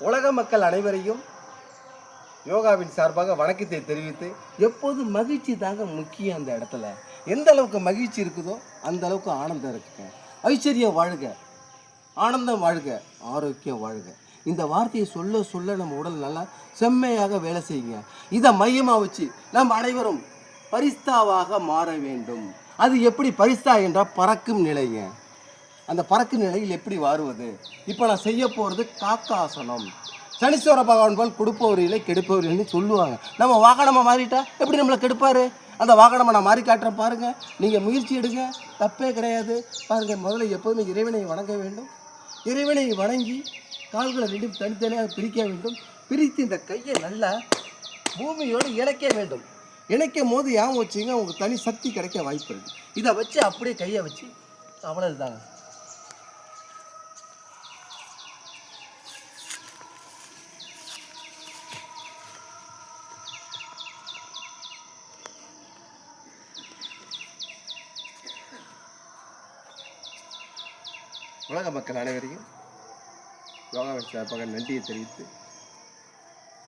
உலக மக்கள் அனைவரையும் யோகாவின் சார்பாக வணக்கத்தை தெரிவித்து, எப்போதும் மகிழ்ச்சி தாங்க முக்கியம். அந்த இடத்துல எந்த அளவுக்கு மகிழ்ச்சி இருக்குதோ அந்த அளவுக்கு ஆனந்தம் இருக்குங்க. ஐஸ்வர்யம் வாழ்க, ஆனந்தம் வாழ்க, ஆரோக்கியம் வாழ்க. இந்த வார்த்தையை சொல்ல சொல்ல நம்ம உடல் நல்லா செம்மையாக வேலை செய்யுங்க. இதை மையமாக வச்சு நம்ம அனைவரும் பரிஸ்தாவாக மாற வேண்டும். அது எப்படி பரிஸ்தா என்றால் பறக்கும் நிலைங்க. அந்த பறக்கும் நிலையில் எப்படி வாருவது? இப்போ நான் செய்ய போகிறது காக்காசனம். சனீஸ்வர பகவான் போல் கொடுப்பவர் இல்லை கெடுப்பவர் இல்லைன்னு சொல்லுவாங்க. நம்ம வாகனமாக மாறிட்டா எப்படி நம்மளை கெடுப்பார்? அந்த வாகனமாக நான் மாறி காட்டுறேன் பாருங்கள். நீங்கள் முயற்சி எடுங்க, தப்பே கிடையாது. பாருங்கள், முதல்ல எப்போதுமே இறைவனை வணங்க வேண்டும். இறைவனை வணங்கி கால்களை ரெண்டும் தனித்தனியாக பிரிக்க வேண்டும். பிரித்து இந்த கையை நல்லா பூமியோடு இணைக்க வேண்டும். இணைக்கும் போது ஏன் வச்சுங்க, உங்களுக்கு தனி சக்தி கிடைக்க வாய்ப்பு இருக்குது. இதை வச்சு அப்படியே கையை வச்சு அவ்வளோதாங்க. உலக மக்கள் அனைவரையும் யோகாவின் சார்பாக நன்றியை தெரிவித்து